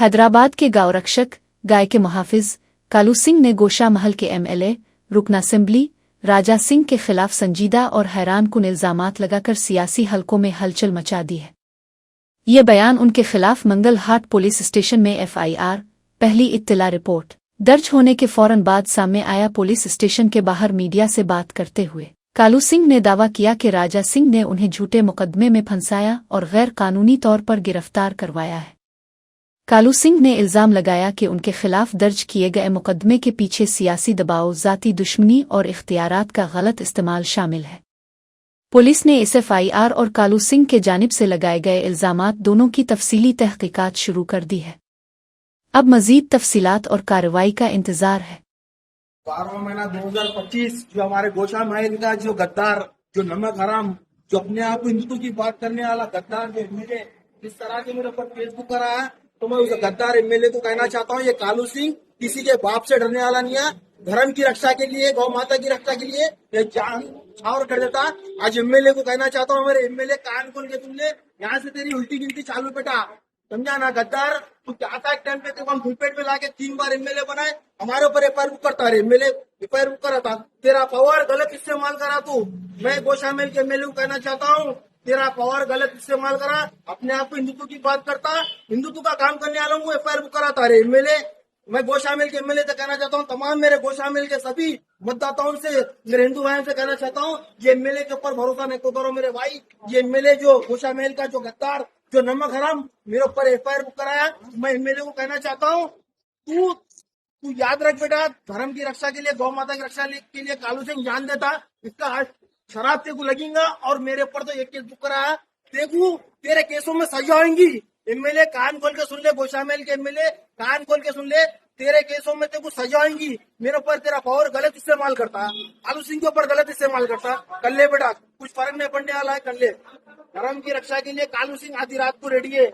हैदराबाद के गांव रक्षक गाय के मुहाफिज कालू सिंह ने गोशा महल के एमएलए रुकन असेंबली राजा सिंह के खिलाफ संजीदा और हैरानकुन इल्जामात लगाकर सियासी हलकों में हलचल मचा दी है। ये बयान उनके खिलाफ मंगल हाट पुलिस स्टेशन में एफआईआर पहली इत्तला रिपोर्ट दर्ज होने के फौरन बाद सामने आया। पुलिस स्टेशन के बाहर मीडिया से बात करते हुए कालू सिंह ने दावा किया कि राजा सिंह ने उन्हें झूठे मुकदमे में फंसाया और गैर कानूनी तौर पर गिरफ्तार करवाया है। कालू सिंह ने इल्जाम लगाया कि उनके खिलाफ दर्ज किए गए मुकदमे के पीछे सियासी दबाव, जाती दुश्मनी और इख्तियारात का गलत इस्तेमाल शामिल है। पुलिस ने इस एफआईआर और कालू सिंह के जानिब से लगाए गए इल्जामात दोनों की तफसीली तहकीकात शुरू कर दी है। अब मजीद तफसीलात और कार्रवाई का इंतजार है। 12वां महीना 2025 जो हमारे गोशा महल का जो गद्दार, जो नमक हराम, जो अपने आप को हिंदुत्व की बात करने वाला गद्दार जो एमएलए इस तरह के मेरे ऊपर फेसबुक कर रहा है, तो मैं उस गद्दार एमएलए को कहना चाहता हूँ, ये कालू सिंह किसी के बाप से डरने वाला नहीं है। धर्म की रक्षा के लिए, गौ माता की रक्षा के लिए ये जान छावर कर देता। आज एमएलए को कहना चाहता हूँ, मेरे एमएलए कान खोल के सुन ले, यहाँ से तेरी उल्टी गिनती चालू बेटा, समझा ना गद्दार। तू चाहता एक टाइम पे तेरे को हम घुलपेट में लाके 3 बार एमएलए बनाए, हमारे ऊपर एफआईआर बुक करता है, एमएलए एफआईआर बुक करा था। तेरा पावर गलत इस्तेमाल करा तू। मैं गोशा महल के एमएलए को कहना चाहता हूँ, तेरा पावर गलत इस्तेमाल करा, अपने आप को हिंदुत्व की बात करता, हिंदुत्व का काम करने वालों को एफआईआर बुक कराता है एमएलए। मैं गोशा महल के एमएलए से कहना चाहता हूँ, तमाम मेरे गोशा महल के सभी मतदाताओं से, मेरे हिंदू भाइयों से कहना चाहता हूँ, ये एमएलए के ऊपर भरोसा नहीं करो मेरे भाई। ये एमएलए जो गोशा महल का जो गद्दार, जो नमक हराम मेरे ऊपर एफआईआर बुक कराया, मैं एमएलए को कहना चाहता हूँ, तू याद रख बेटा, धर्म की रक्षा के लिए, गौ माता की रक्षा के लिए कालू सिंह जान देता, इसका शराब तेको लगेगा। और मेरे ऊपर तो एक केस बुक कराया, देखू तेरे केसों में सजा होगी। एमएलए कान खोल के सुन ले, गोशा महल के एमएलए कान खोल के सुन ले, तेरे केसों में तेको सजा होगी। मेरे ऊपर तेरा पावर गलत इस्तेमाल करता, कालू सिंह के ऊपर गलत इस्तेमाल करता, कर ले बेटा, कुछ फर्क नहीं पड़ने वाला है, कर ले। धर्म की रक्षा के लिए कालू सिंह आधी रात को रेडी है।